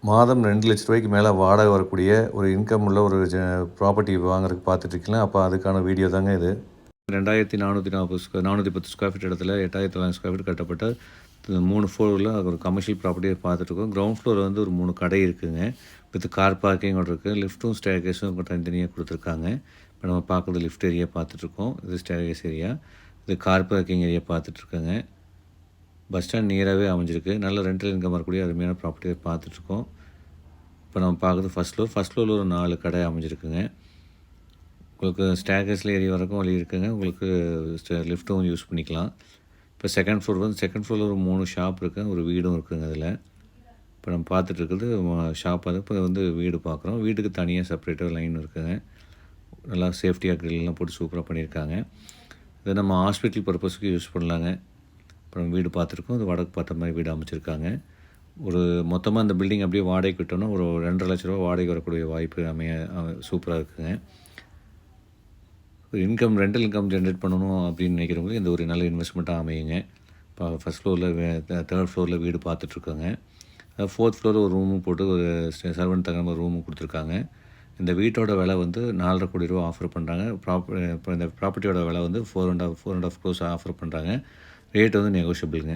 மாதம் 2,00,000 மேலே வாடகை வரக்கூடிய ஒரு இன்கம் உள்ள ஒரு ப்ராப்பர்ட்டி வாங்குறதுக்கு பார்த்துட்ருக்கலாம். அப்போ அதுக்கான வீடியோ தாங்க இது. 2410 ஸ்கொயர் ஃபீட் இடத்துல 8,900 ஸ்கொயர் ஃபீட் கட்டப்பட்ட 3 ஃப்ளோரில் ஒரு கமர்ஷியல் ப்ராப்பர்ட்டியை பார்த்துட்ருக்கோம். கிரவுண்ட் ஃப்ளோர் வந்து ஒரு 3 கடை இருக்குதுங்க. வித் கார் பார்க்கிங்கோட இருக்குது. லிஃப்ட்டும் ஸ்டேர்கேஸும் தனித்தனியாக கொடுத்துருக்காங்க. இப்போ நம்ம பார்க்குறது லிஃப்ட் ஏரியா பார்த்துட்ருக்கோம். இது ஸ்டேர்கேஸ் ஏரியா. இது கார் பார்க்கிங் ஏரியா பார்த்துட்ருக்கோங்க. பஸ் ஸ்டாண்ட் நியராகவே அமைஞ்சிருக்கு. நல்ல ரெண்டல் இன்கம் வரக்கூடிய அருமையான ப்ராப்பர்ட்டியை பார்த்துட்ருக்கோம். இப்போ நம்ம பார்க்குறது ஃபஸ்ட் ஃப்ளோரில் ஒரு 4 கடை அமைஞ்சிருக்குங்க. உங்களுக்கு ஸ்டேர்கேஸில் ஏறி வரைக்கும் வழி இருக்குங்க. உங்களுக்கு லிஃப்ட்டும் யூஸ் பண்ணிக்கலாம். இப்போ செகண்ட் ஃப்ளோரில் ஒரு 3 ஷாப் இருக்குது. ஒரு வீடும் இருக்குதுங்க அதில். இப்போ நம்ம பார்த்துட்ருக்குறது ஷாப். அது இப்போ வந்து வீடு பார்க்குறோம். வீட்டுக்கு தனியாக செப்பரேட்டாக லைன் இருக்குதுங்க. நல்லா சேஃப்டியாக க்ரில்லாம் போட்டு சூப்பராக பண்ணியிருக்காங்க. இதை நம்ம ஹாஸ்பிட்டல் பர்பஸுக்கு யூஸ் பண்ணலாங்க. இப்போ நம்ம வீடு பார்த்துருக்கோம். அது வடக்கு பார்த்த மாதிரி வீடு அமைச்சிருக்காங்க. ஒரு மொத்தமாக அந்த பில்டிங் அப்படியே வாடகைக்கு விட்டோன்னா ஒரு 2,50,000 லட்ச ரூபா வாடகை வரக்கூடிய வாய்ப்பு சூப்பராக இருக்குதுங்க. ஒரு ரெண்டல் இன்கம் ஜென்ரேட் பண்ணணும் அப்படின்னு நினைக்கிறவங்களுக்கு இந்த ஒரு நல்ல இன்வெஸ்ட்மெண்ட்டாக அமையுங்க. இப்போ ஃபஸ்ட் ஃப்ளோரில் 3rd ஃப்ளோரில் வீடு பார்த்துட்ருக்கோங்க. 4th ஃப்ளோரில் ஒரு ரூமும் போட்டு ஒரு சர்வெண்ட் தகுந்த மாதிரி ரூமும் கொடுத்துருக்காங்க. இந்த வீட்டோட விலை வந்து 4,50 கோடி ரூபா ஆஃபர் பண்ணுறாங்க. இப்போ இந்த ப்ராப்பர்ட்டியோட விலை வந்து 4.5 crores ஆஃபர் பண்ணுறாங்க. ரேட் வந்து நெகோஷியபிளுங்க.